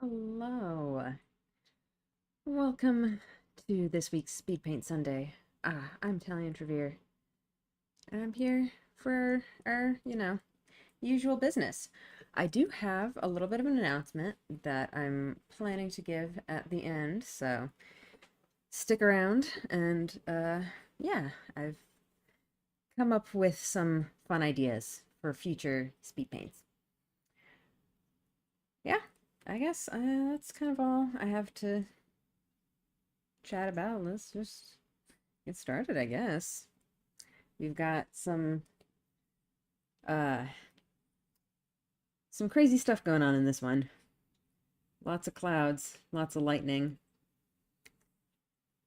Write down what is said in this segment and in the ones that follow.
Hello. Welcome to this week's Speedpaint Sunday. I'm Talion Trevere, and I'm here for our usual business. I do have a little bit of an announcement that I'm planning to give at the end, so stick around and yeah, I've come up with some fun ideas for future speed paints. Yeah, I guess that's kind of all I have to chat about. Let's just get started, I guess. We've got uh some crazy stuff going on in this one. Lots of clouds, lots of lightning,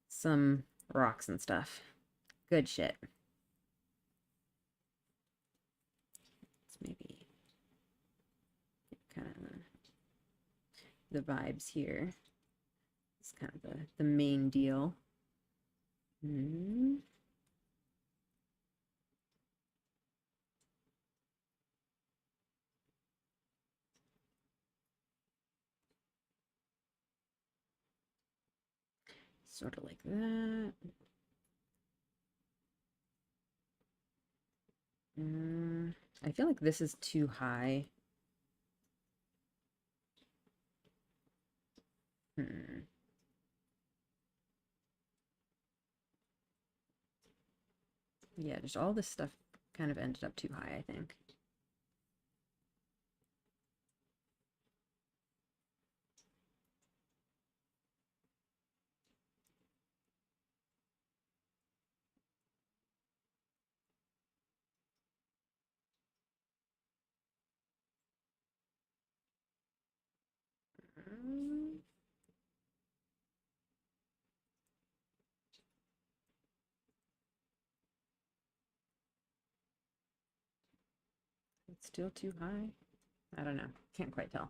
some rocks and stuff. Good shit. Let's maybe kind of the vibes here. It's kind of the main deal. Hmm. Sort of like that. I feel like this is too high. Hmm. Yeah, just all this stuff kind of ended up too high, I think. Mm, it's still too high. I don't know. Can't quite tell.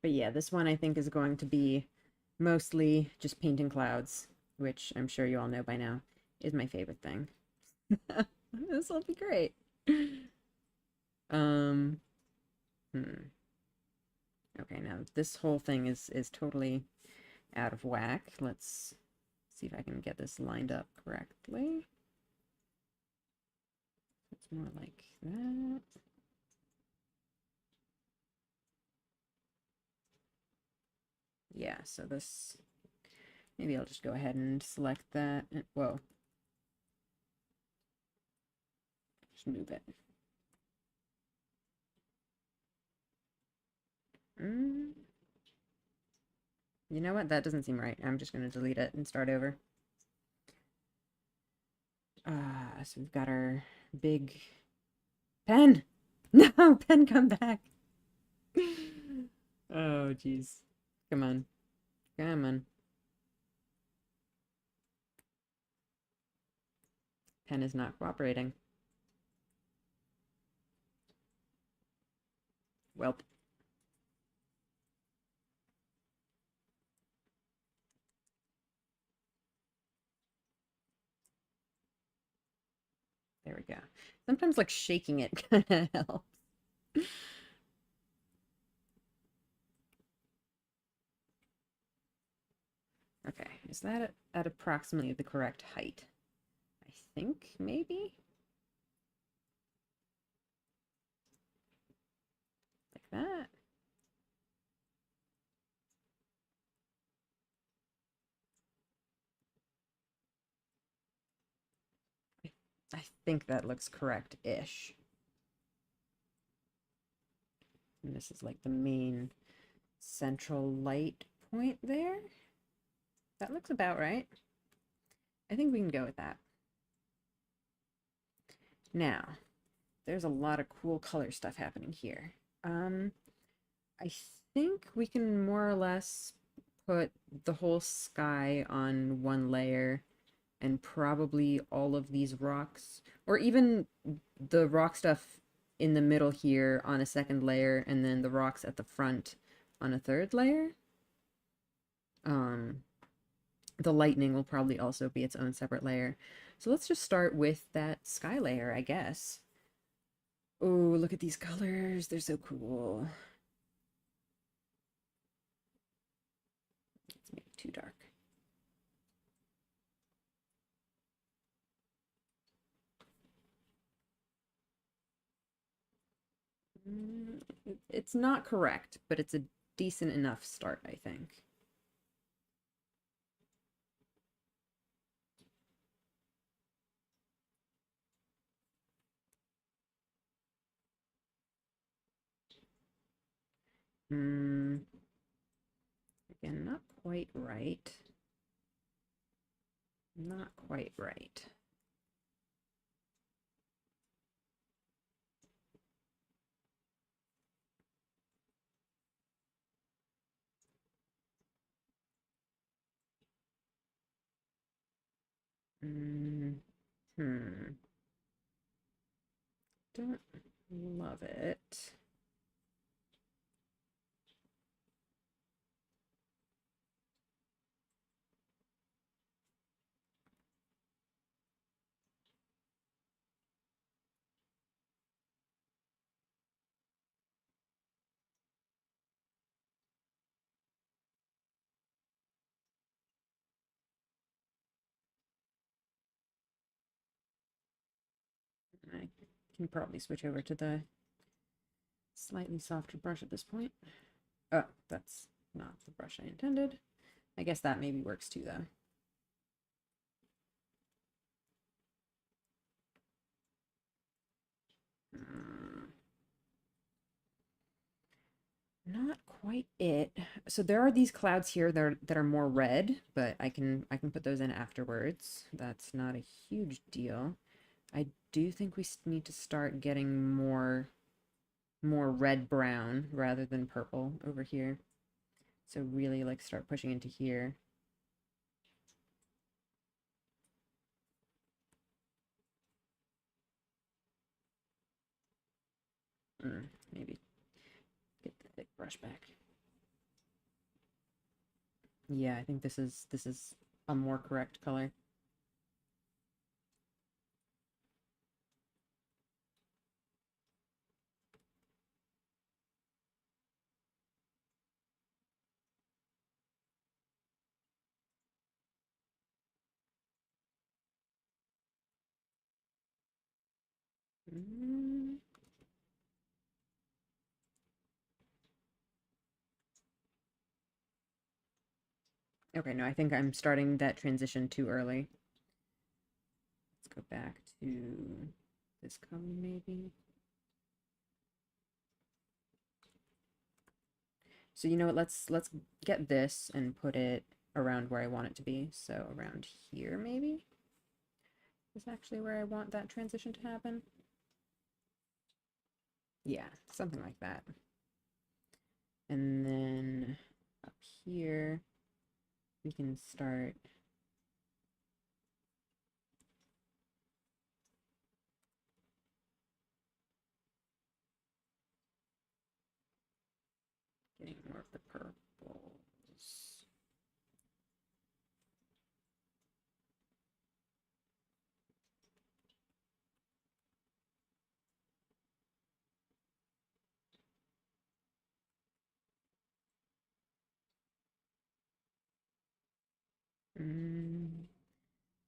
But yeah, this one I think is going to be mostly just painting clouds, which I'm sure you all know by now is my favorite thing. This will be great. Um, hmm. Okay, now this whole thing is totally out of whack. Let's see if I can get this lined up correctly. It's more like that. Yeah, so this, maybe I'll just go ahead and select that. Whoa. Just move it. Mm. You know what? That doesn't seem right. I'm just going to delete it and start over. So we've got our big pen. No, pen, come back. Oh, jeez. Come on. Come on. Pen is not cooperating. Welp. There we go. Sometimes like shaking it kind of helps. Okay, is that at approximately the correct height? I think maybe like that. I think that looks correct-ish. And this is like the main central light point there. That looks about right. I think we can go with that. Now, there's a lot of cool color stuff happening here. I think we can more or less put the whole sky on one layer and probably all of these rocks, or even the rock stuff in the middle here on a second layer, and then the rocks at the front on a third layer. Um, the lightning will probably also be its own separate layer. So let's just start with that sky layer, I guess. Oh, look at these colors. They're so cool. It's maybe too dark. It's not correct, but it's a decent enough start, I think. Again, not quite right. Not quite right. Mm, hmm. Don't love it. I can probably switch over to the slightly softer brush at this point. Oh, that's not the brush I intended. I guess that maybe works too, though. Not quite it. So there are these clouds here that are more red, but I can put those in afterwards. That's not a huge deal. I do think we need to start getting more red brown rather than purple over here. So really like start pushing into here. Maybe get the thick brush back. Yeah, I think this is a more correct color. Mm. Okay, no, I think I'm starting that transition too early. Let's go back to this color maybe. So you know what, let's get this and put it around where I want it to be. So around here maybe is actually where I want that transition to happen. Yeah, something like that. And then up here we can start getting more of the purples.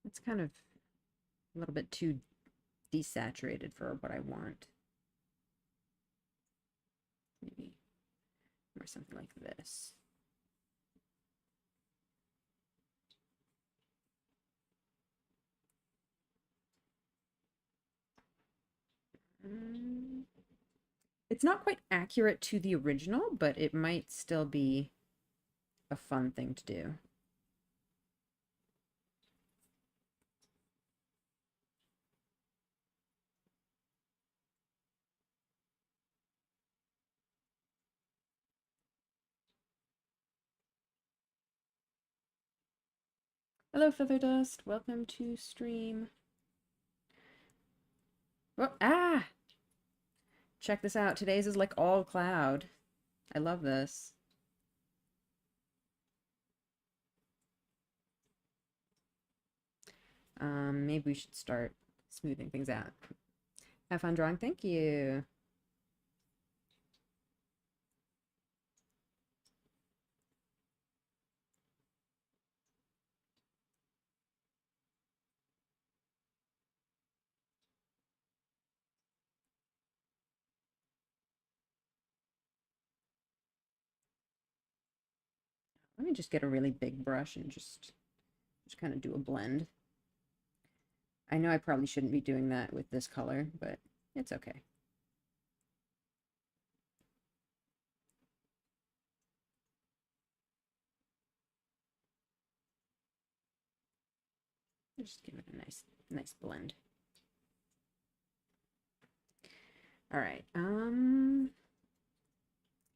It's kind of a little bit too desaturated for what I want. Maybe or something like this. It's not quite accurate to the original, but it might still be a fun thing to do. Hello, Feather Dust. Welcome to stream. Oh, ah! Check this out. Today's is like all cloud. I love this. Maybe we should start smoothing things out. Have fun drawing. Thank you. Let me just get a really big brush and just kind of do a blend. I know I probably shouldn't be doing that with this color, but it's okay. Just give it a nice blend. All right.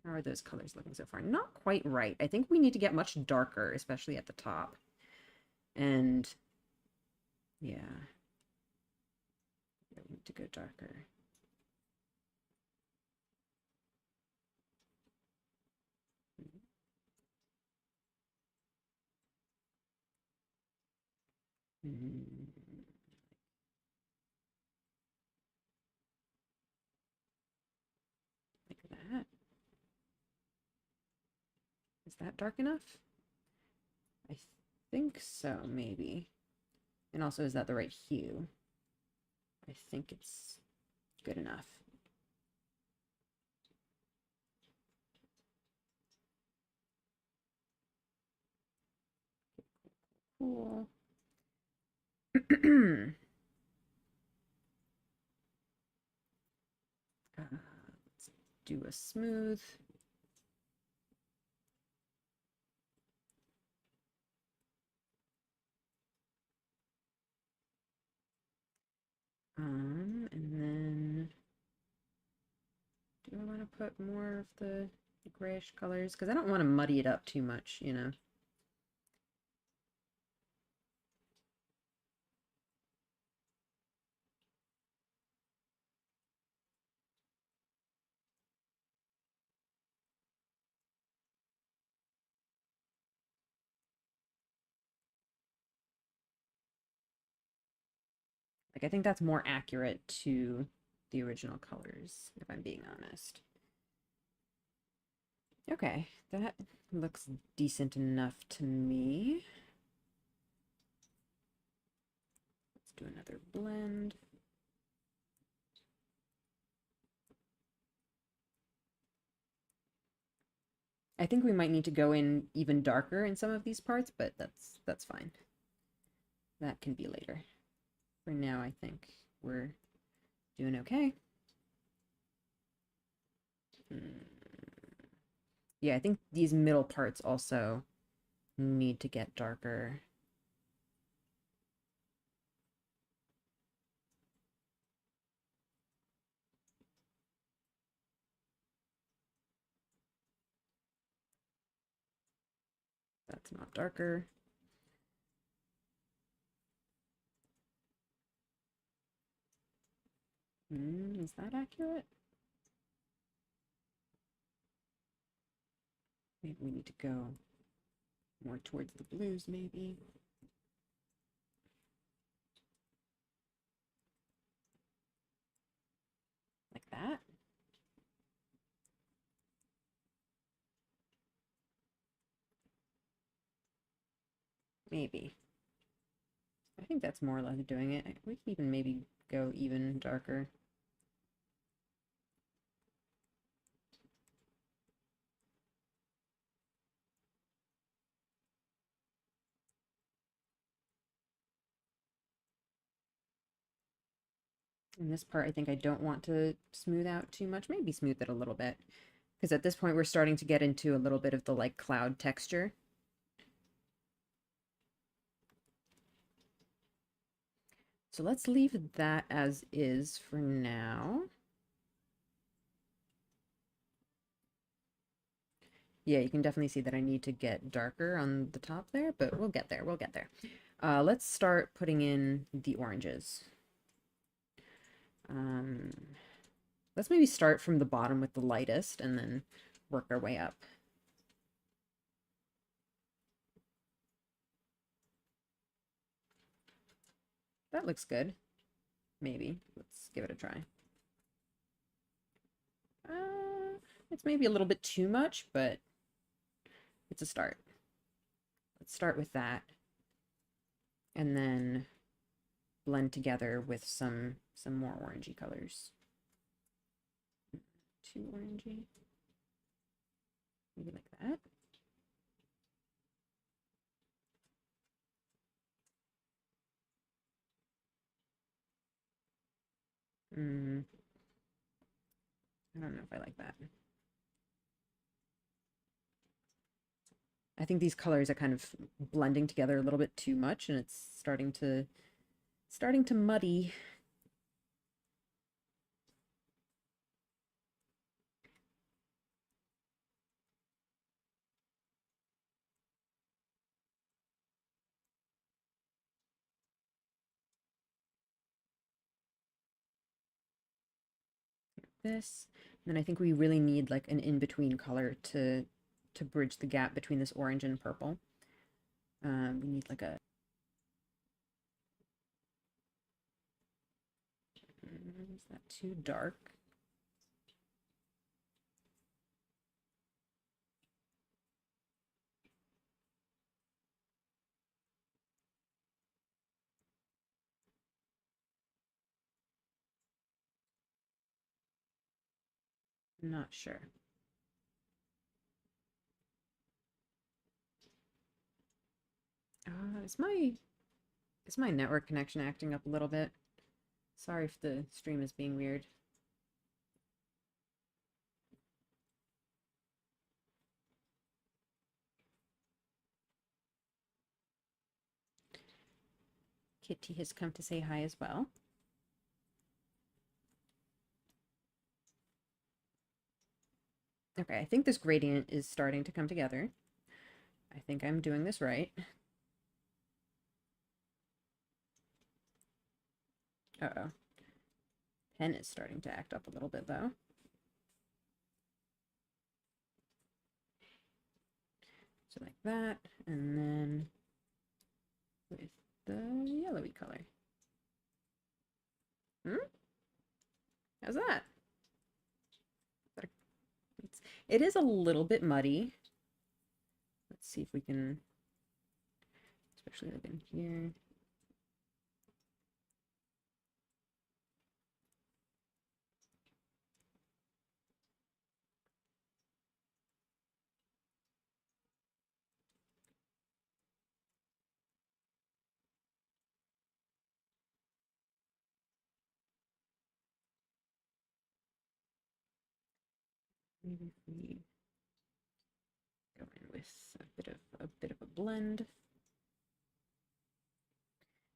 How are those colors looking so far? Not quite right. I think we need to get much darker, especially at the top. And yeah, we need to go darker. Like that. Is that dark enough? I think so, maybe. And also, is that the right hue? I think it's good enough. Cool. Let's do a smooth. And then do I want to put more of the grayish colors? Because I don't want to muddy it up too much, you know. Like, I think that's more accurate to the original colors, if I'm being honest. Okay, that looks decent enough to me. Let's do another blend. I think we might need to go in even darker in some of these parts, but that's fine. That can be later. For now, I think we're doing okay. Yeah, I think these middle parts also need to get darker. That's not darker. Is that accurate? Maybe we need to go more towards the blues, maybe. Like that. Maybe. I think that's more or less doing it. We can even maybe go even darker. In this part, I think I don't want to smooth out too much. Maybe smooth it a little bit. Because at this point, we're starting to get into a little bit of the, like, cloud texture. So let's leave that as is for now. Yeah, you can definitely see that I need to get darker on the top there, but we'll get there. We'll get there. Let's start putting in the oranges. Let's maybe start from the bottom with the lightest and then work our way up. That looks good. Maybe. Let's give it a try. It's maybe a little bit too much, but it's a start. Let's start with that, and then blend together with some more orangey colors. Too orangey. Maybe like that. I don't know if I like that. I think these colors are kind of blending together a little bit too much, and it's starting to muddy. This, and then I think we really need like an in-between color to bridge the gap between this orange and purple. We need like a is that too dark? I'm not sure. Is my network connection acting up a little bit? Sorry if the stream is being weird. Kitty has come to say hi as well. Okay, I think this gradient is starting to come together. I think I'm doing this right. Uh-oh. Pen is starting to act up a little bit, though. So like that, and then with the yellowy color. How's that? It is a little bit muddy. Let's see if we can, especially like in here. Maybe if we go in with a bit of a blend.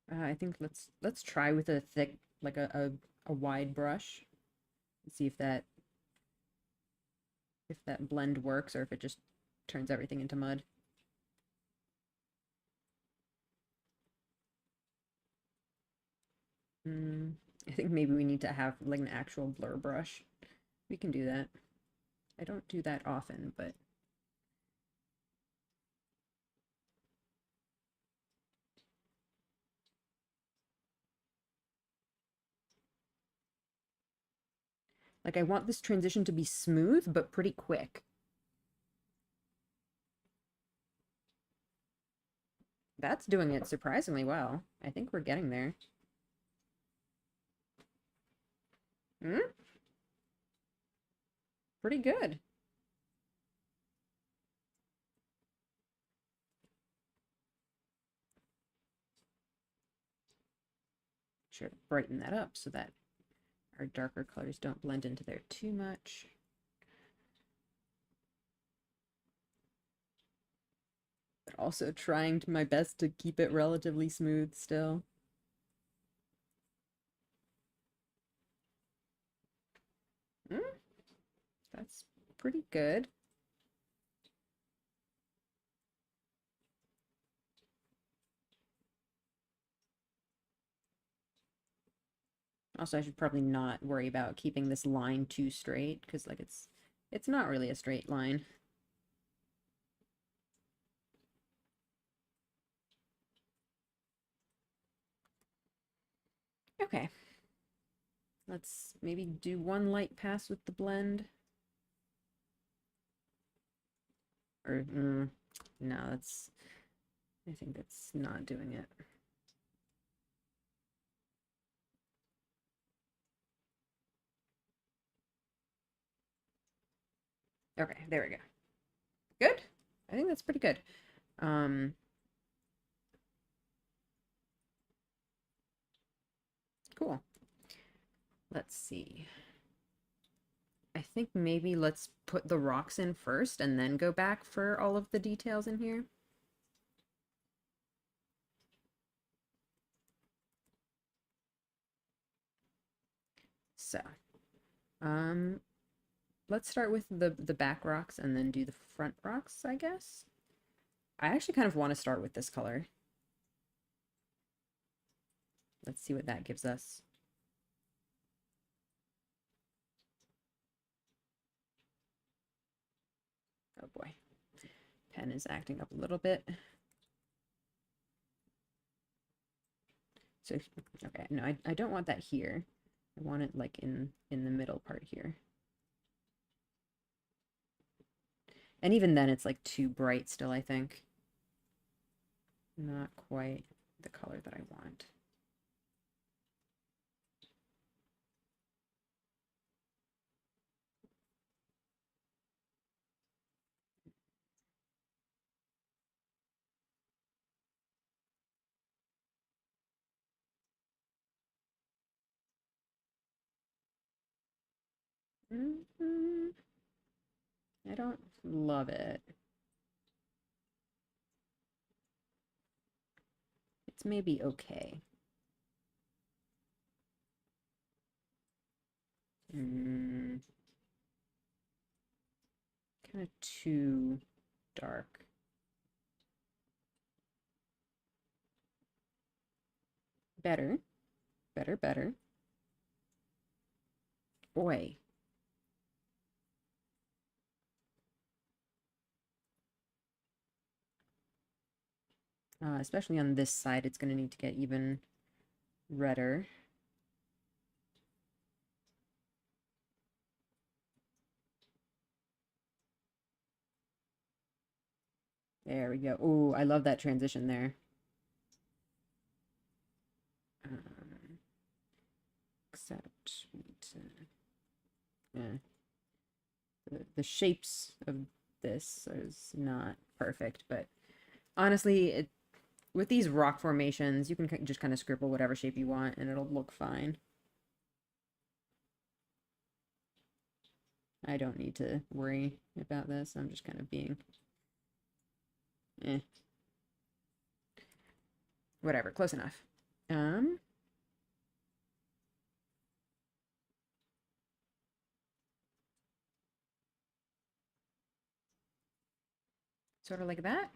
I think let's try with a thick, like a wide brush, and see if that blend works or if it just turns everything into mud. I think maybe we need to have like an actual blur brush. We can do that. I don't do that often, but like I want this transition to be smooth but pretty quick. That's doing it surprisingly well. I think we're getting there. Pretty good. Sure, brighten that up so that our darker colors don't blend into there too much. But also trying my best to keep it relatively smooth still. That's pretty good. Also, I should probably not worry about keeping this line too straight because like it's not really a straight line. Okay. Let's maybe do one light pass with the blend. Or, no, that's, I think that's not doing it. Okay, there we go. Good. I think that's pretty good. Um, cool. Let's see. I think maybe let's put the rocks in first and then go back for all of the details in here. So, um, let's start with the back rocks and then do the front rocks, I guess. I actually kind of want to start with this color. Let's see what that gives us. Oh boy. Pen is acting up a little bit. So, okay, no, I don't want that here. I want it like in the middle part here. And even then it's like too bright still, I think. Not quite the color that I want. I don't love it. It's maybe okay. Kind of too dark. Better. Better, better. Boy. Especially on this side, it's going to need to get even redder. There we go. Oh, I love that transition there. Except yeah, the shapes of this is not perfect, but honestly, with these rock formations, you can just kind of scribble whatever shape you want and it'll look fine. I don't need to worry about this. I'm just kind of being whatever, close enough. Sort of like that.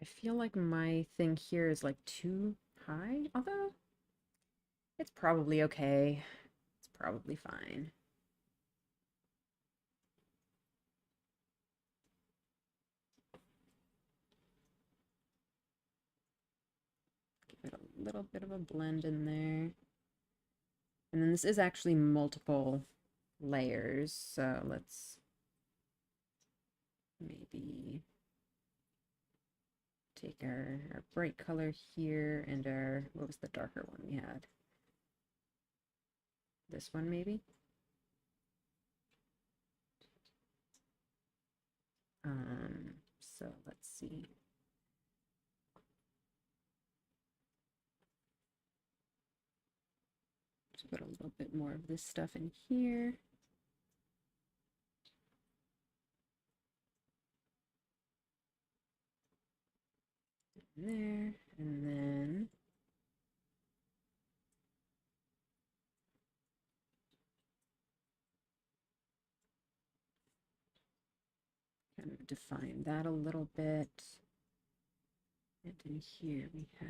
I feel like my thing here is like too high, although it's probably okay. It's probably fine. Give it a little bit of a blend in there. And then this is actually multiple layers, so let's maybe take our bright color here and what was the darker one we had? This one maybe? So let's see. Just put a little bit more of this stuff in here. There, and then kind of define that a little bit. And in here we have,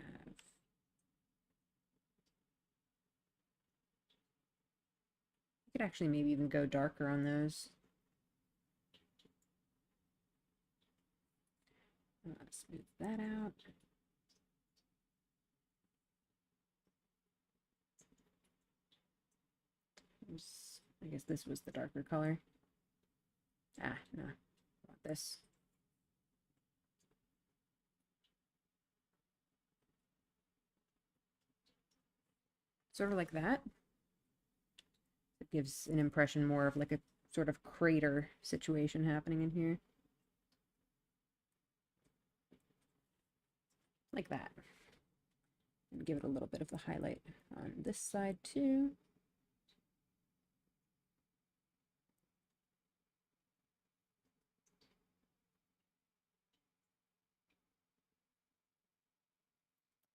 you Could actually maybe even go darker on those. Smooth that out. I guess this was the darker color. Ah, no. I want this. Sort of like that. It gives an impression more of like a sort of crater situation happening in here. Like that. And give it a little bit of the highlight on this side too.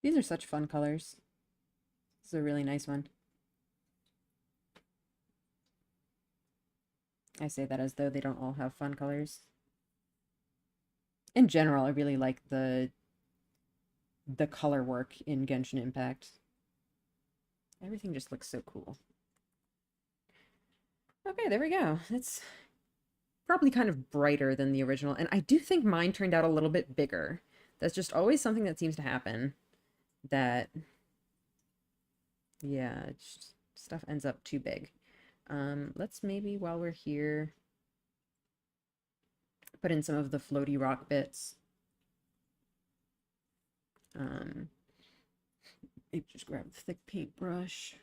These are such fun colors. This is a really nice one. I say that as though they don't all have fun colors. In general, I really like the color work in Genshin Impact. Everything just looks so cool. Okay, there we go. It's probably kind of brighter than the original, and I do think mine turned out a little bit bigger. That's just always something that seems to happen. That, yeah, stuff ends up too big. Let's maybe, while we're here, put in some of the floaty rock bits. Maybe just grab the thick paintbrush.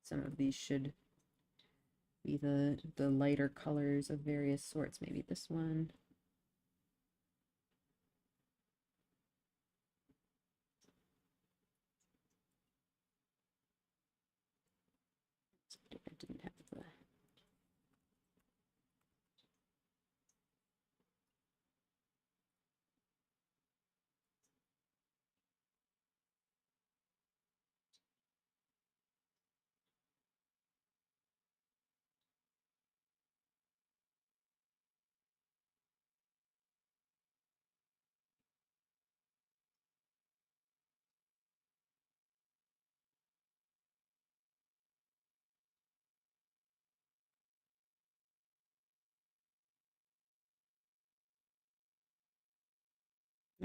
Some of these should be the lighter colors of various sorts. Maybe this one. I didn't have the...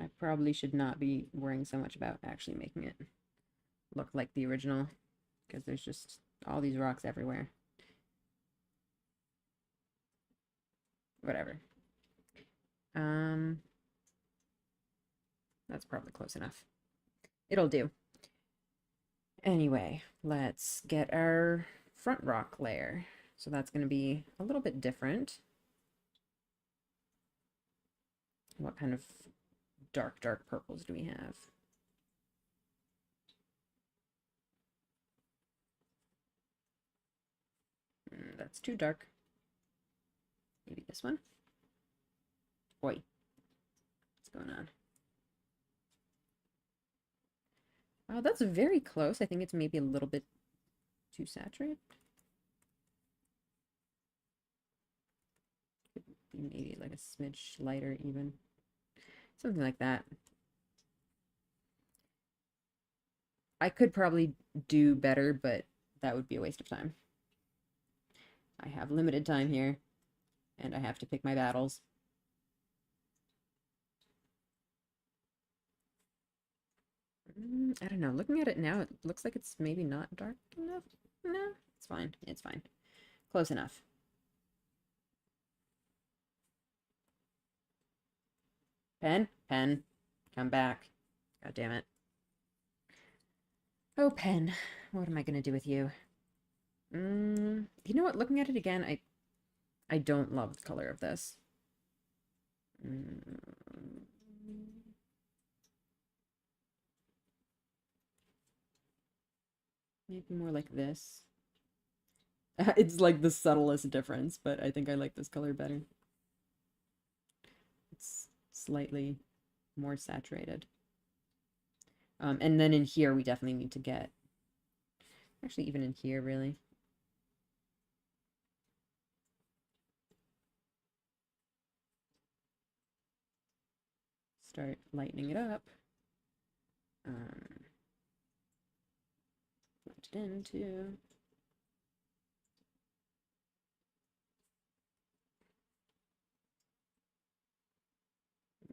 I probably should not be worrying so much about actually making it look like the original, because there's just all these rocks everywhere. Whatever. That's probably close enough. It'll do. Anyway, let's get our front rock layer. So that's going to be a little bit different. What kind of dark purples do we have? That's too dark. Maybe this one? Oi. What's going on? Oh, that's very close. I think it's maybe a little bit too saturated. Maybe like a smidge lighter even. Something like that. I could probably do better, but that would be a waste of time. I have limited time here, and I have to pick my battles. I don't know. Looking at it now, it looks like it's maybe not dark enough. No, it's fine. It's fine. Close enough. Pen? Pen. Come back. God damn it. Oh, pen. What am I going to do with you? You know what? Looking at it again, I don't love the color of this. Maybe more like this. It's like the subtlest difference, but I think I like this color better. It's slightly more saturated. And then in here, we definitely need to get... Actually, even in here, really. start lightening it up. Put it into.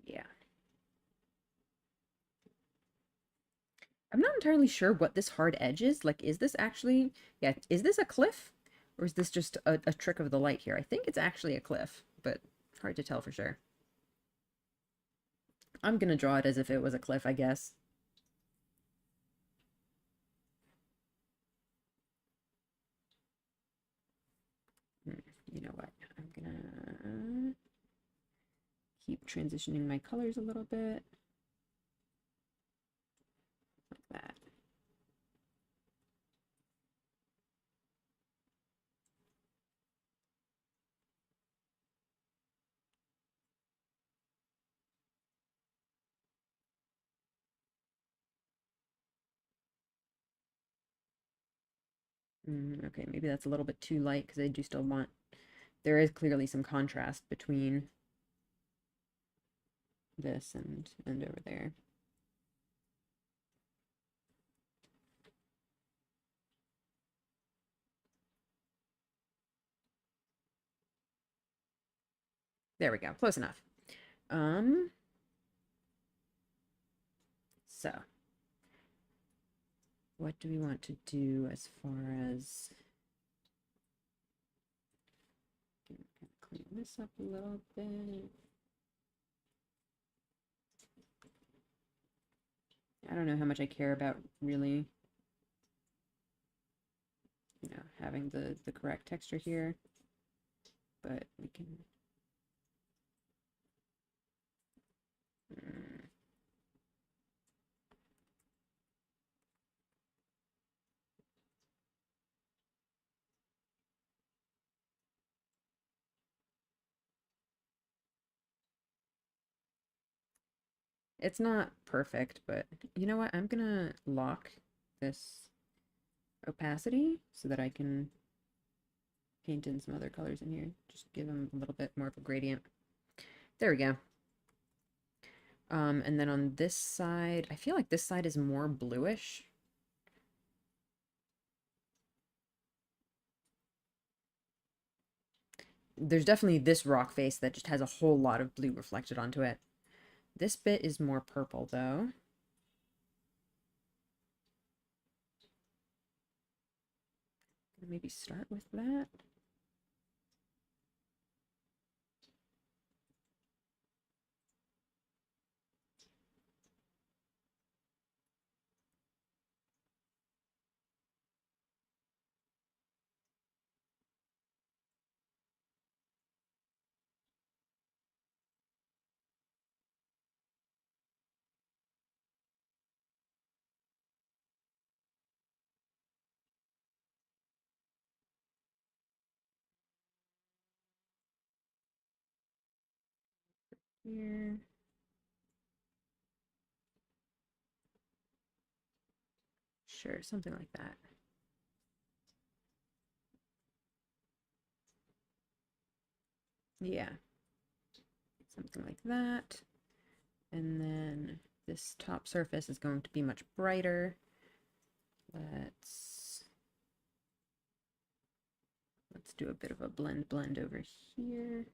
Yeah. I'm not entirely sure what this hard edge is. Like, is this actually, yeah, is this a cliff? Or is this just a trick of the light here? I think it's actually a cliff, but hard to tell for sure. I'm gonna draw it as if it was a cliff, I guess. You know what? I'm gonna keep transitioning my colors a little bit. Like that. Okay, maybe that's a little bit too light because I do still want, there is clearly some contrast between this and over there. There we go, close enough. So what do we want to do as far as clean this up a little bit? I don't know how much I care about really, you know, having the correct texture here, but we can. It's not perfect, but you know what? I'm gonna lock this opacity so that I can paint in some other colors in here. Just give them a little bit more of a gradient. There we go. And then on this side, I feel like this side is more bluish. There's definitely this rock face that just has a whole lot of blue reflected onto it. This bit is more purple, though. Maybe start with that. Here. Sure, something like that. Yeah. Something like that. And then this top surface is going to be much brighter. Let's do a bit of a blend over here.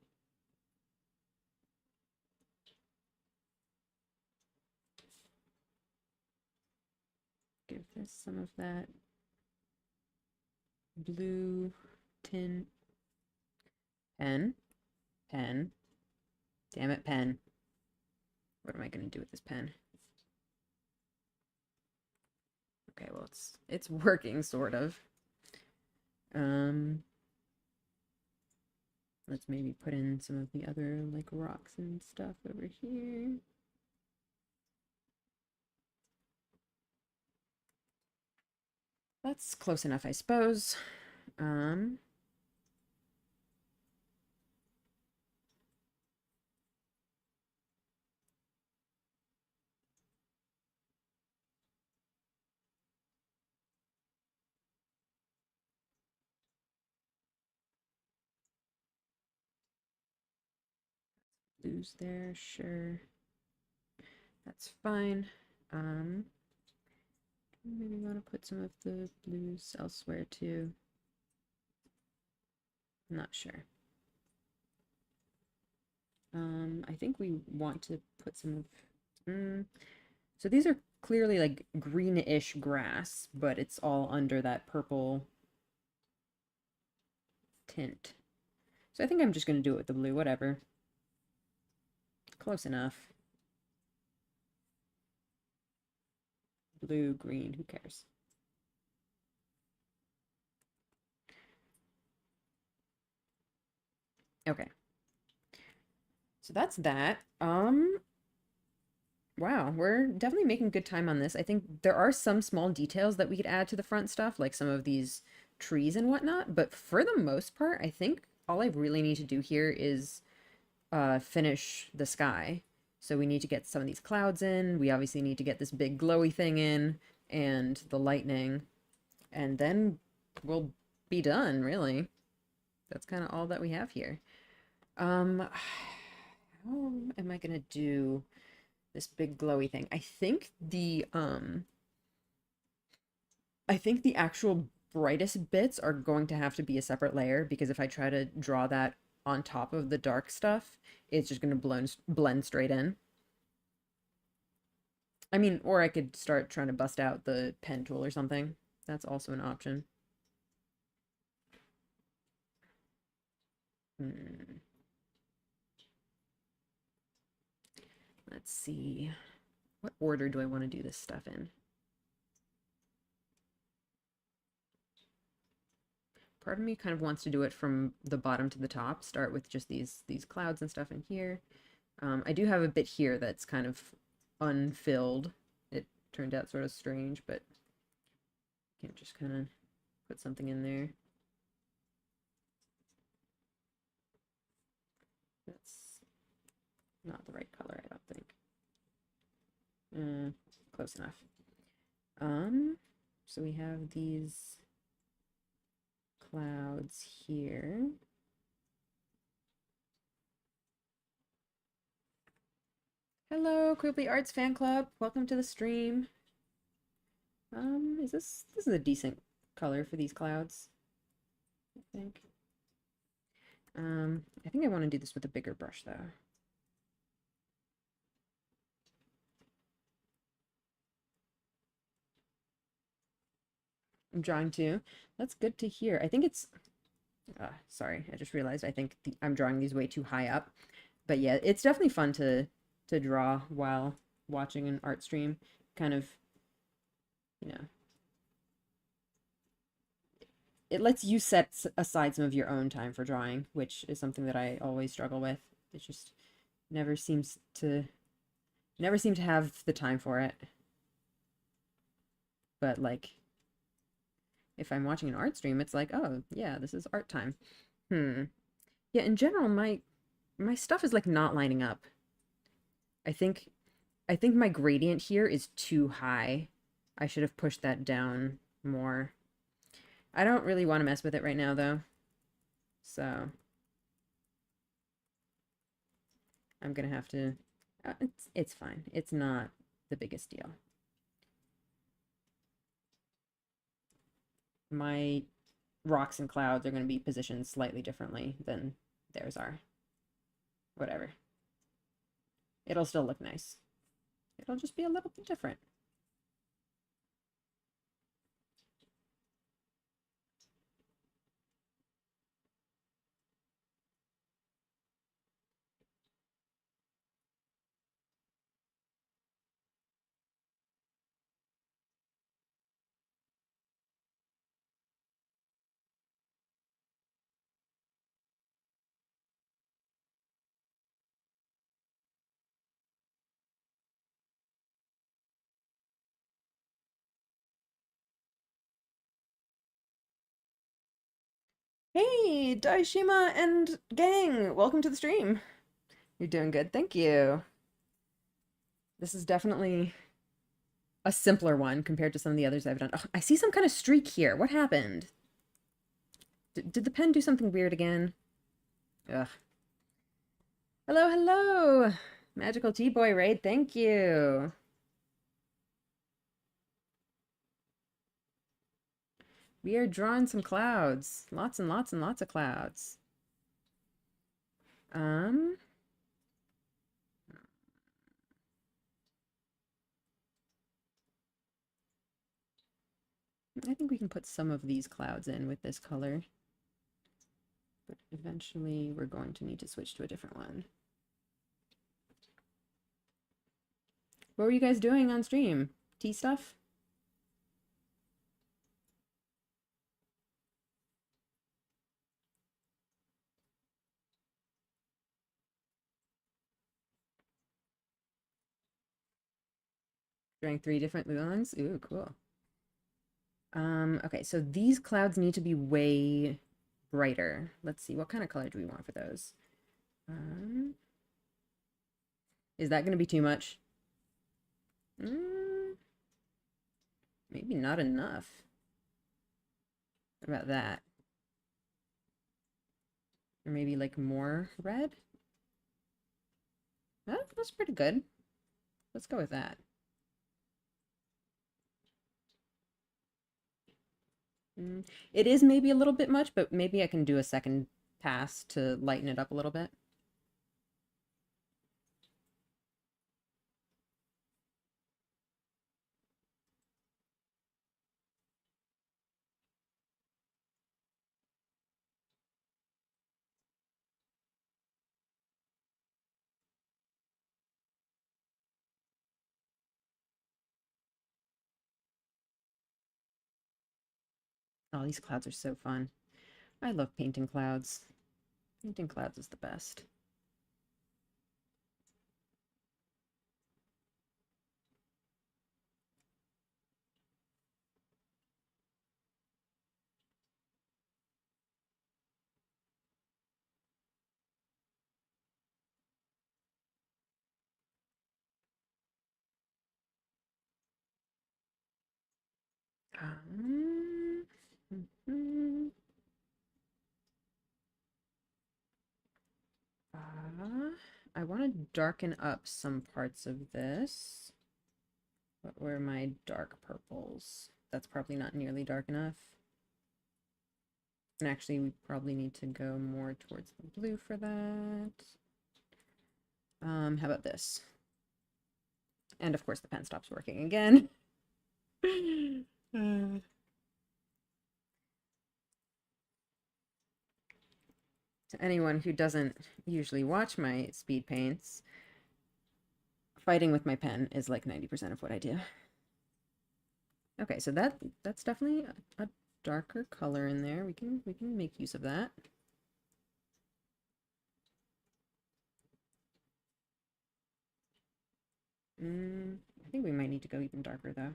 Give this some of that blue tint. Pen. Pen. Damn it, pen. What am I going to do with this pen? Okay, well, it's working, sort of. Let's maybe put in some of the other, like, rocks and stuff over here. That's close enough, I suppose. Blues there, sure. That's fine. Maybe want to put some of the blues elsewhere too. I'm not sure. I think we want to put some of... so these are clearly like greenish grass, but it's all under that purple tint. So I think I'm just going to do it with the blue, whatever. Close enough. Blue, green, who cares? Okay. So that's that. Wow, we're definitely making good time on this. I think there are some small details that we could add to the front stuff, like some of these trees and whatnot, but for the most part, I think all I really need to do here is finish the sky. So we need to get some of these clouds in. We obviously need to get this big glowy thing in and the lightning, and then we'll be done, really. That's kind of all that we have here. How am I gonna do this big glowy thing? I think the actual brightest bits are going to have to be a separate layer, because if I try to draw that on top of the dark stuff, it's just going to blend straight in. I mean, or I could start trying to bust out the pen tool or something. That's also an option. Let's see. What order do I want to do this stuff in? Part of me kind of wants to do it from the bottom to the top. Start with just these clouds and stuff in here. I do have a bit here that's kind of unfilled. It turned out sort of strange, but I can just kind of put something in there. That's not the right color, I don't think. Close enough. So we have these clouds here. Hello, Quibbly Arts Fan Club. Welcome to the stream. This is a decent color for these clouds, I think. I think I want to do this with a bigger brush though. I'm drawing too. That's good to hear. I think it's sorry, I just realized I think I'm drawing these way too high up. But yeah, it's definitely fun to draw while watching an art stream. Kind of, you know, it lets you set aside some of your own time for drawing, which is something that I always struggle with. It just never seems to have the time for it. But like, if I'm watching an art stream, it's like, oh yeah, this is art time. Yeah, in general, my stuff is like not lining up. I think my gradient here is too high. I should have pushed that down more. I don't really want to mess with it right now though. So I'm gonna have to it's fine. It's not the biggest deal. My rocks and clouds are going to be positioned slightly differently than theirs are. Whatever. It'll still look nice. It'll just be a little bit different. Hey, Daishima and gang! Welcome to the stream. You're doing good, thank you. This is definitely a simpler one compared to some of the others I've done. Oh, I see some kind of streak here. What happened? Did the pen do something weird again? Ugh. Hello, hello! Magical Tea Boy raid, thank you. We are drawing some clouds. Lots and lots and lots of clouds. Um, I think we can put some of these clouds in with this color. But eventually we're going to need to switch to a different one. What were you guys doing on stream? Tea stuff? Drawing 3 different ones? Ooh, cool. Okay, so these clouds need to be way brighter. Let's see, what kind of color do we want for those? Is that going to be too much? Maybe not enough. What about that? Or maybe like more red? That's pretty good. Let's go with that. It is maybe a little bit much, but maybe I can do a second pass to lighten it up a little bit. Oh, these clouds are so fun. I love painting clouds. Painting clouds is the best. Mhm. I want to darken up some parts of this. What were my dark purples? That's probably not nearly dark enough. And actually, we probably need to go more towards the blue for that. How about this? And of course, the pen stops working again. To anyone who doesn't usually watch my speed paints, fighting with my pen is like 90% of what I do. Okay, so that's definitely a darker color in there. We can make use of that. I think we might need to go even darker though.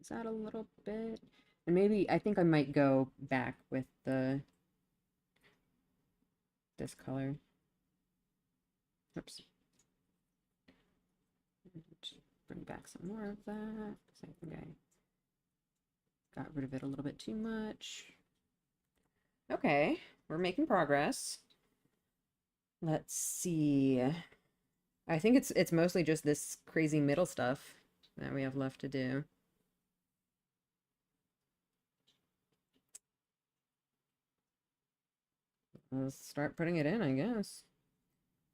Is that a little bit? And maybe I think I might go back with this color. Oops. Just bring back some more of that. I think I got rid of it a little bit too much. Okay, we're making progress. Let's see. I think it's mostly just this crazy middle stuff that we have left to do. Let's start putting it in, I guess.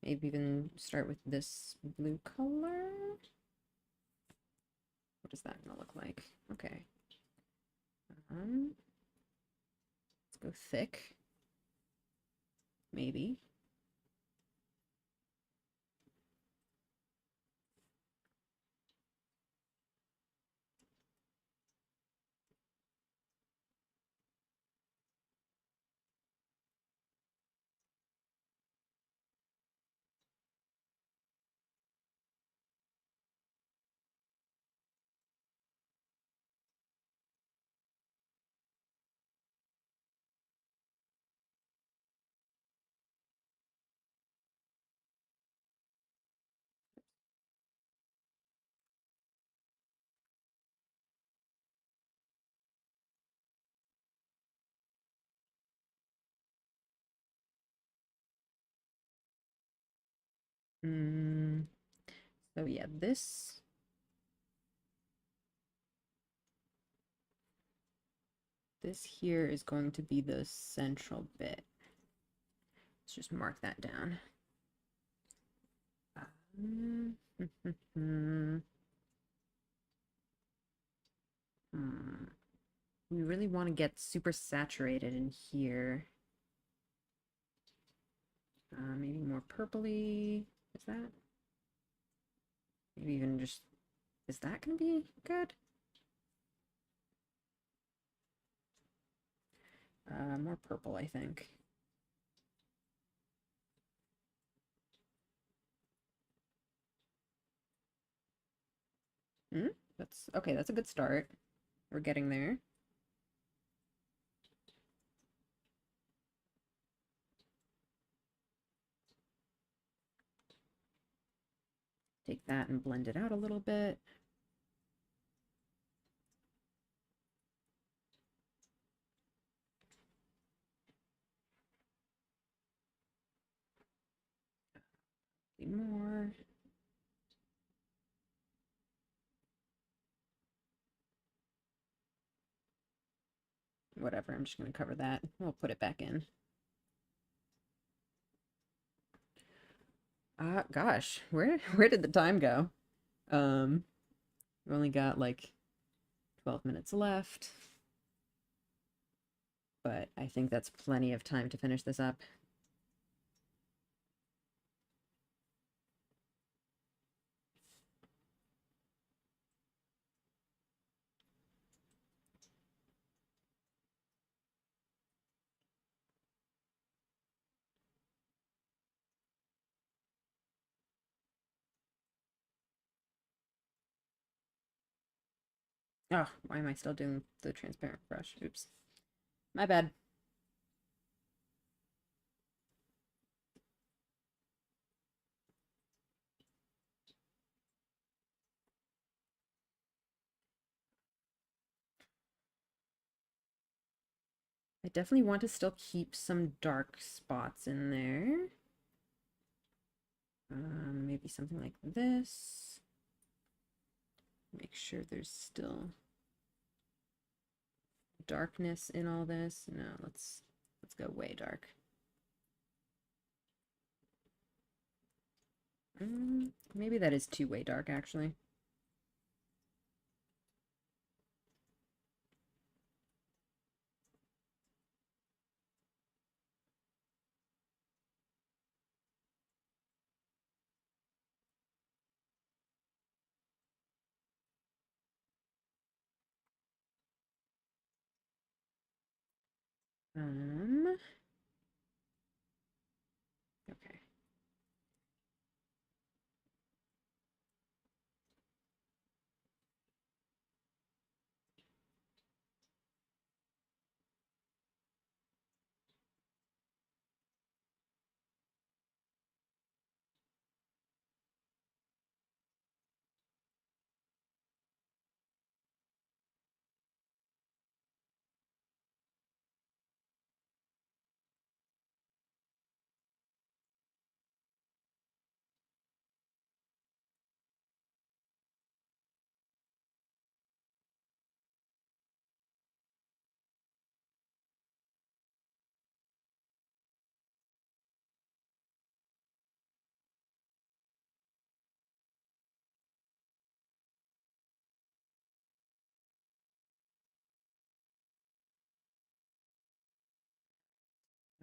Maybe even start with this blue color. What is that gonna look like? Okay. Let's go thick. maybe. Mm, so yeah, this here is going to be the central bit. Let's just mark that down. Um, hmm. We really want to get super saturated in here. Maybe more purpley. Is that? Maybe even just, is that going to be good? More purple, I think. Hmm? That's okay, that's a good start. We're getting there. Take that and blend it out a little bit. More. Whatever, I'm just going to cover that. We'll put it back in. Gosh, where did the time go? We've only got like 12 minutes left, but I think that's plenty of time to finish this up. Oh, why am I still doing the transparent brush? Oops. My bad. I definitely want to still keep some dark spots in there. Maybe something like this. Make sure there's still darkness in all this. No, let's go way dark. Maybe that is too way dark, actually. Okay.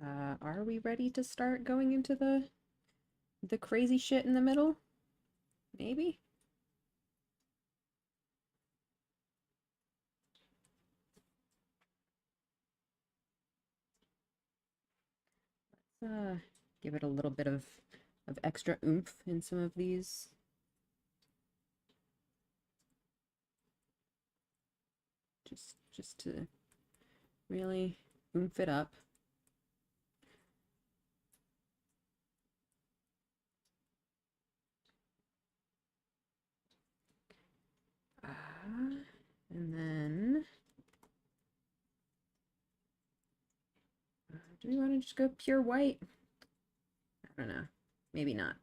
Are we ready to start going into the crazy shit in the middle? Maybe? Let's give it a little bit of extra oomph in some of these. Just to really oomph it up. And then do we want to just go pure white? I don't know. Maybe not.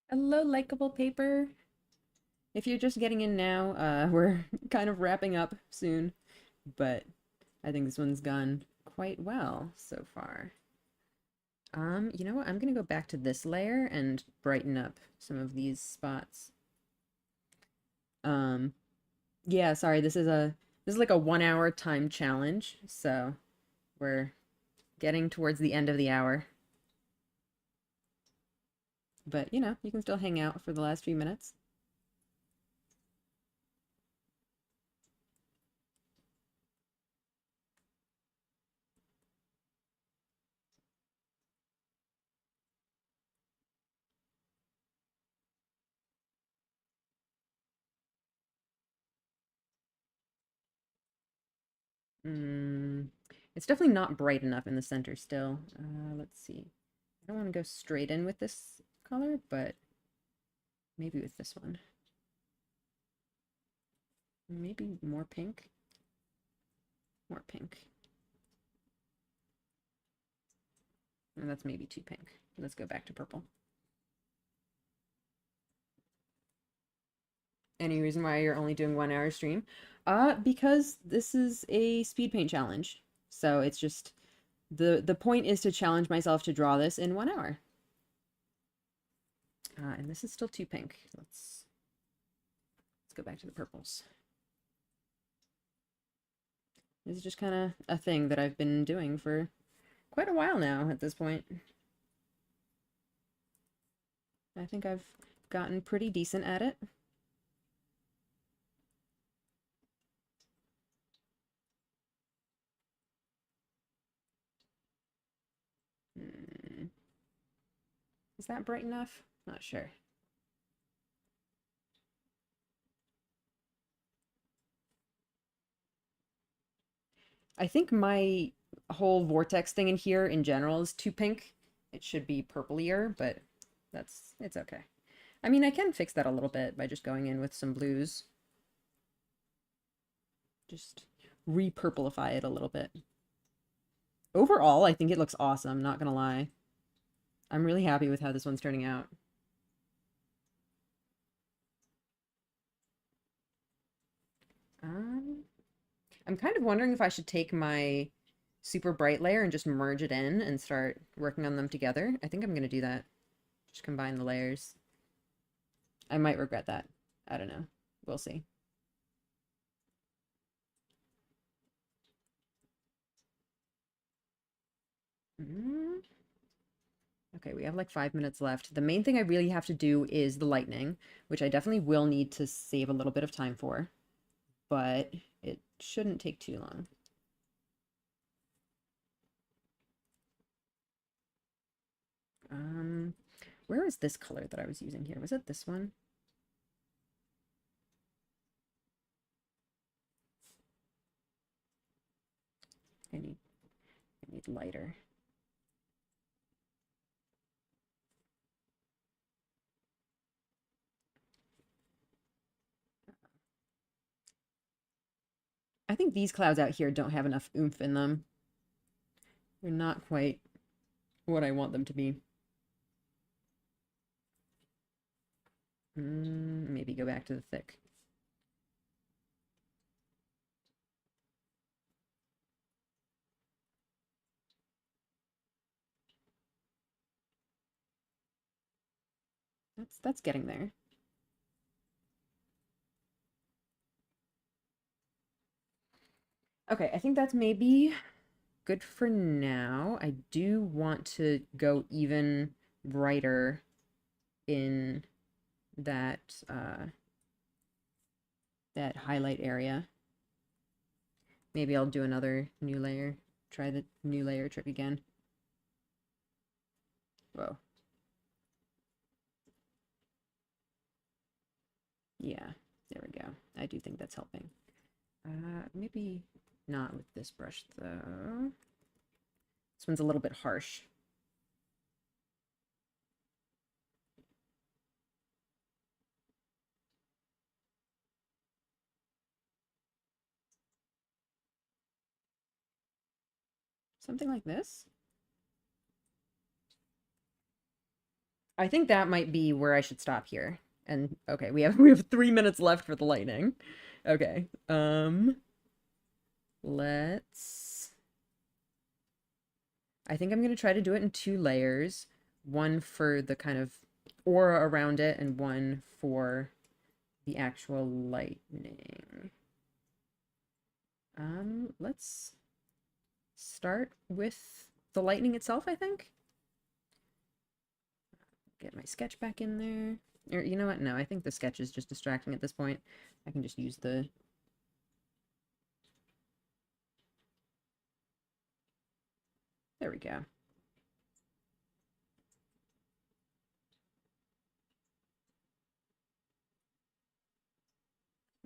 Hello, likable paper. If you're just getting in now, we're kind of wrapping up soon, but I think this one's gone quite well so far. You know what? I'm gonna go back to this layer and brighten up some of these spots. Um, yeah, sorry, this is like a 1 hour time challenge, so we're getting towards the end of the hour. But, you know, you can still hang out for the last few minutes. Mm, it's definitely not bright enough in the center still. Let's see. I don't want to go straight in with this color, but maybe with this one. Maybe more pink. More pink. And that's maybe too pink. Let's go back to purple. Any reason why you're only doing 1 hour stream? Because this is a speed paint challenge. So it's just the point is to challenge myself to draw this in 1 hour. And this is still too pink. Let's go back to the purples. This is just kind of a thing that I've been doing for quite a while now at this point. I think I've gotten pretty decent at it. Is that bright enough? Not sure. I think my whole vortex thing in here in general is too pink. It should be purplier, but it's okay. I mean, I can fix that a little bit by just going in with some blues. Just repurplify it a little bit. Overall, I think it looks awesome, not gonna lie. I'm really happy with how this one's turning out. I'm kind of wondering if I should take my super bright layer and just merge it in and start working on them together. I think I'm gonna do that. Just combine the layers. I might regret that. I don't know. We'll see. Okay, we have like 5 minutes left. The main thing I really have to do is the lightning, which I definitely will need to save a little bit of time for, but it shouldn't take too long. Where is this color that I was using here? Was it this one? I need lighter. I think these clouds out here don't have enough oomph in them. They're not quite what I want them to be. Maybe go back to the thick. That's getting there. Okay, I think that's maybe good for now. I do want to go even brighter in that that highlight area. Maybe I'll do another new layer. Try the new layer trick again. Whoa. Yeah, there we go. I do think that's helping. Maybe not with this brush though. This one's a little bit harsh. Something like this. I think that might be where I should stop here. And okay, we have 3 minutes left for the lightning. Okay. Let's I think I'm gonna try to do it in 2 layers. One for the kind of aura around it and one for the actual lightning. Let's start with the lightning itself, I think. Get my sketch back in there. Or you know what? No, I think the sketch is just distracting at this point. I can just use the... There we go.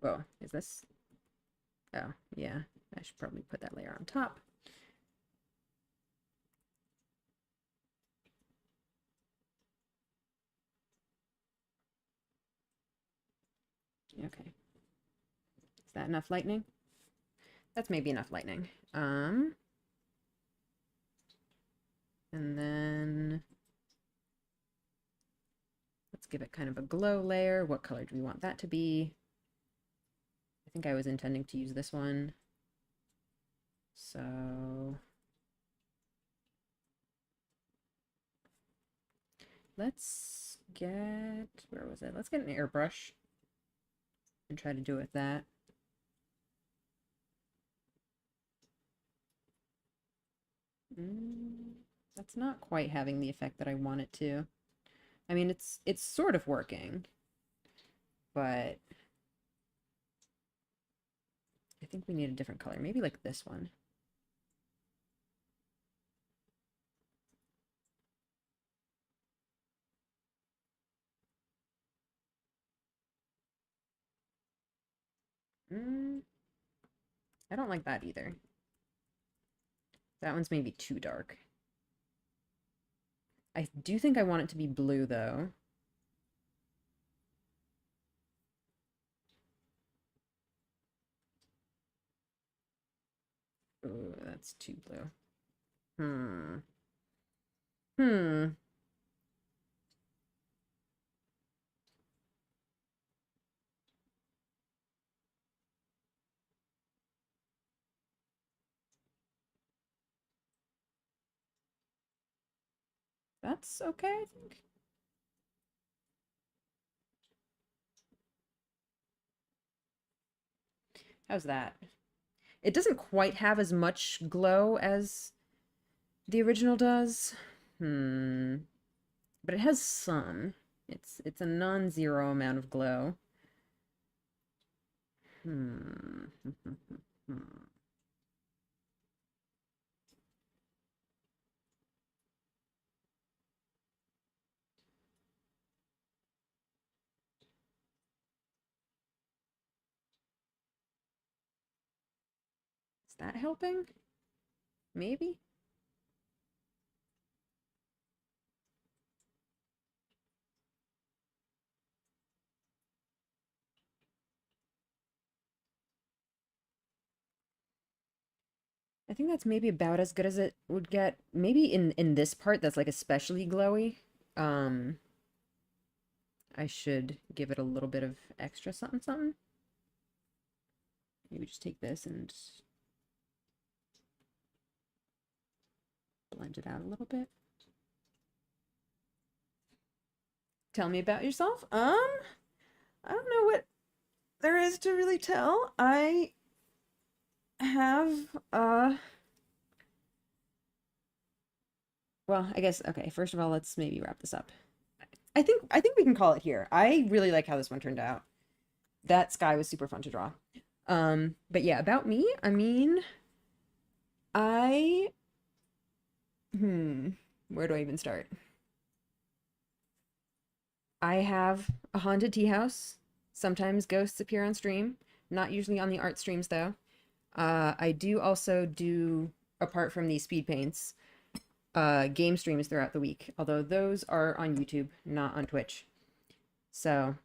Whoa, is this... Oh, yeah. I should probably put that layer on top. Okay. Is that enough lightning? That's maybe enough lightning. And then let's give it kind of a glow layer. What color do we want that to be? I think I was intending to use this one. So let's get, where was it? Let's get an airbrush and try to do it with that. That's not quite having the effect that I want it to. I mean, it's sort of working, but I think we need a different color. Maybe like this one. I don't like that either. That one's maybe too dark. I do think I want it to be blue, though. Ooh, that's too blue. Hmm. That's okay, I think. How's that? It doesn't quite have as much glow as the original does. But it has some. It's a non-zero amount of glow. Hmm. Is that helping? Maybe? I think that's maybe about as good as it would get. Maybe in this part that's like especially glowy. Um, I should give it a little bit of extra something something. Maybe just take this and blend it out a little bit. Tell me about yourself. I don't know what there is to really tell. I have well, I guess okay, first of all, let's maybe wrap this up. I think we can call it here. I really like how this one turned out. That sky was super fun to draw. But yeah, about me, I mean, I where do I even start? I have a haunted tea house. Sometimes ghosts appear on stream, not usually on the art streams though. I do also do, apart from these speed paints, game streams throughout the week, although those are on YouTube, not on Twitch. So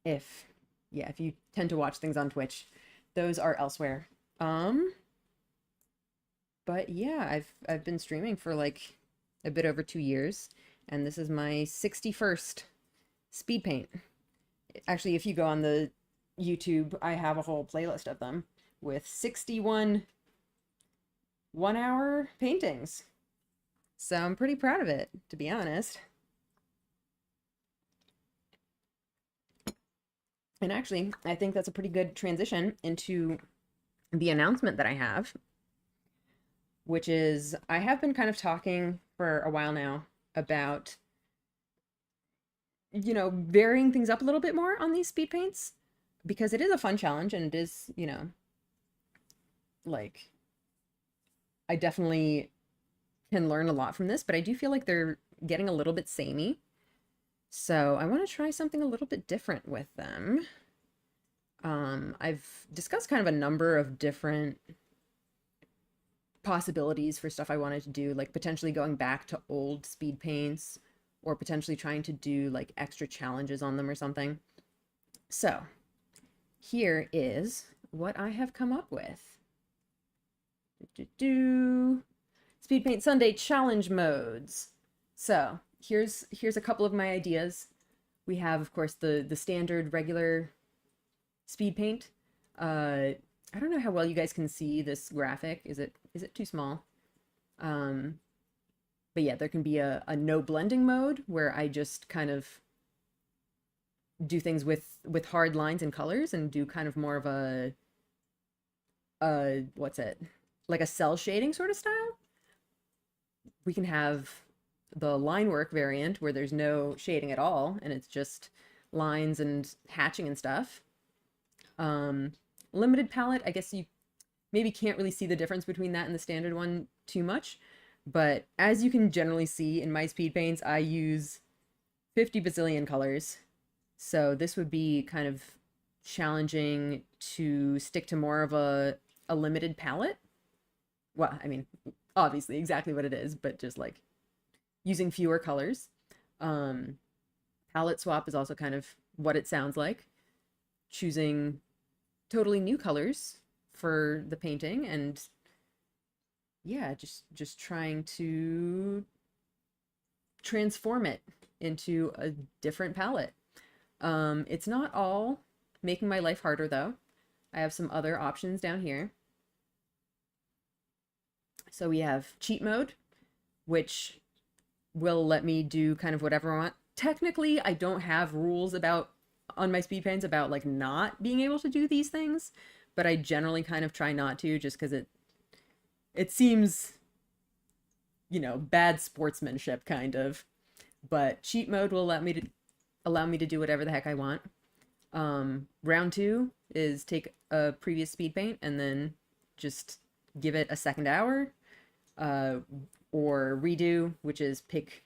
if you tend to watch things on Twitch, those are elsewhere. But yeah, I've been streaming for like a bit over 2 years, and this is my 61st speed paint. Actually, if you go on the YouTube, I have a whole playlist of them with 61 1-hour paintings. So I'm pretty proud of it, to be honest. And actually, I think that's a pretty good transition into the announcement that I have, which is I have been kind of talking for a while now about, you know, varying things up a little bit more on these speed paints, because it is a fun challenge and it is, you know, like, I definitely can learn a lot from this, but I do feel like they're getting a little bit samey. So I want to try something a little bit different with them. I've discussed kind of a number of different possibilities for stuff I wanted to do, like potentially going back to old speed paints or potentially trying to do like extra challenges on them or something. So here is what I have come up with. Speedpaint Sunday challenge modes. So here's a couple of my ideas. We have, of course, the standard regular speed paint. I don't know how well you guys can see this graphic. Is it too small? But yeah, there can be a no blending mode where I just kind of do things with hard lines and colors and do kind of more of a what's it? Like a cell shading sort of style. We can have the line work variant where there's no shading at all and it's just lines and hatching and stuff. Limited palette, I guess you maybe can't really see the difference between that and the standard one too much, but as you can generally see in my speed paints, I use 50 bazillion colors. So this would be kind of challenging to stick to more of a limited palette. Well, I mean, obviously exactly what it is, but just like using fewer colors. Palette swap is also kind of what it sounds like. Choosing totally new colors for the painting and yeah, just trying to transform it into a different palette. It's not all making my life harder though. I have some other options down here. So we have cheat mode, which will let me do kind of whatever I want. Technically, I don't have rules about on my speed paints about like not being able to do these things, but I generally kind of try not to just because it seems, you know, bad sportsmanship kind of. But cheat mode will allow me to do whatever the heck I want. Round 2 is take a previous speed paint and then just give it a second hour, or redo, which is pick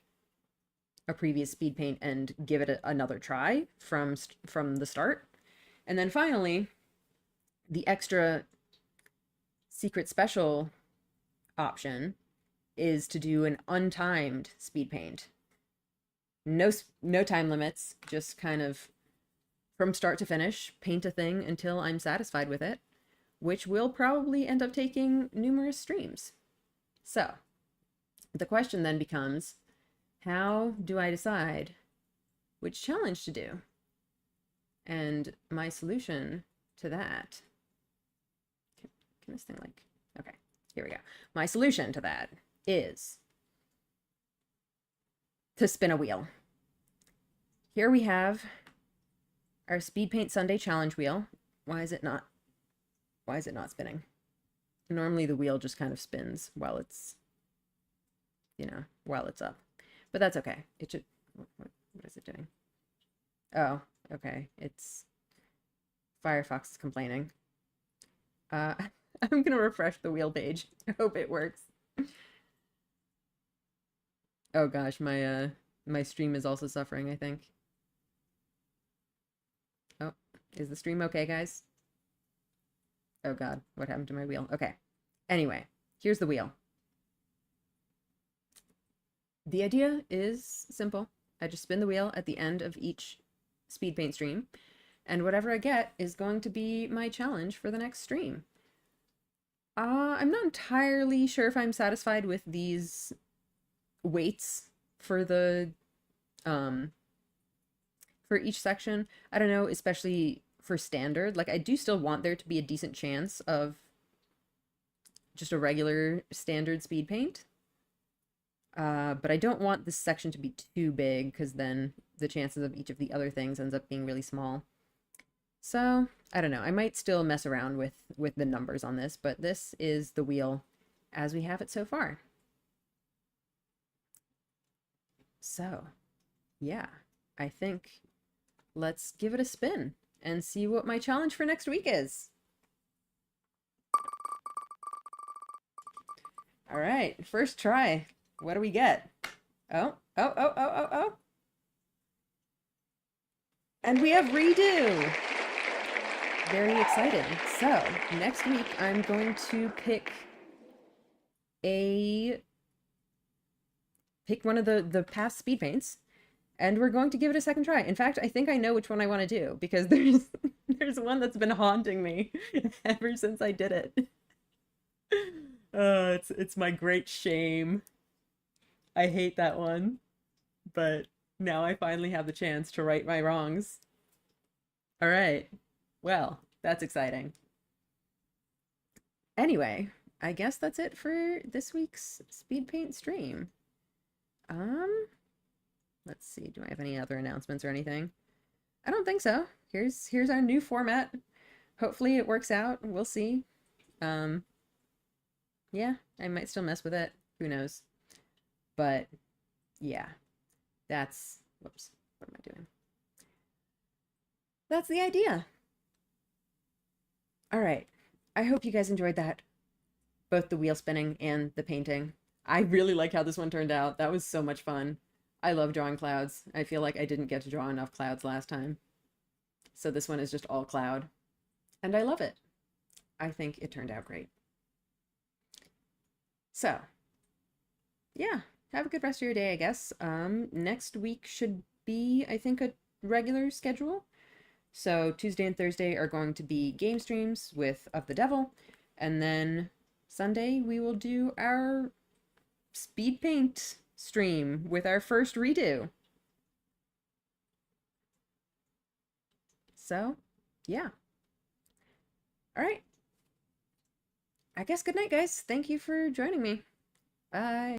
a previous speed paint and give it another try from the start. And then finally, the extra secret special option is to do an untimed speed paint. No time limits, just kind of from start to finish, paint a thing until I'm satisfied with it, which will probably end up taking numerous streams. So the question then becomes, how do I decide which challenge to do. And my solution to that, can this thing like, okay, here we go. My solution to that is to spin a wheel. Here we have our Speedpaint Sunday challenge wheel. Why is it not spinning? Normally the wheel just kind of spins while it's, while it's up. But that's okay. It should, what is it doing? Oh, okay. It's Firefox is complaining. I'm gonna refresh the wheel page. I hope it works. Oh gosh, my stream is also suffering, I think. Oh, is the stream okay, guys? Oh god, what happened to my wheel? Okay. Anyway, here's the wheel. The idea is simple. I just spin the wheel at the end of each Speedpaint stream, and whatever I get is going to be my challenge for the next stream. I'm not entirely sure if I'm satisfied with these weights for the for each section. I don't know, especially for standard. Like, I do still want there to be a decent chance of just a regular standard speed paint. But I don't want this section to be too big, because then the chances of each of the other things ends up being really small. So, I don't know. I might still mess around with the numbers on this, but this is the wheel as we have it so far. So, yeah, I think let's give it a spin and see what my challenge for next week is. All right, first try. What do we get? Oh. And we have redo. Very exciting. So, next week I'm going to pick one of the past speed paints, and we're going to give it a second try. In fact, I think I know which one I want to do, because there's one that's been haunting me ever since I did it. It's my great shame. I hate that one, but now I finally have the chance to right my wrongs. All right. Well, that's exciting. Anyway, I guess that's it for this week's speed paint stream. Let's see. Do I have any other announcements or anything? I don't think so. Here's our new format. Hopefully it works out. We'll see. Yeah, I might still mess with it. Who knows? But yeah, that's, whoops, what am I doing? That's the idea. All right. I hope you guys enjoyed that. Both the wheel spinning and the painting. I really like how this one turned out. That was so much fun. I love drawing clouds. I feel like I didn't get to draw enough clouds last time. So this one is just all cloud. And I love it. I think it turned out great. So, yeah, have a good rest of your day, I guess. Next week should be, I think, a regular schedule. So Tuesday and Thursday are going to be game streams with Of the Devil, and then Sunday we will do our speed paint stream with our first redo. So, yeah. All right. I guess good night, guys. Thank you for joining me. Bye.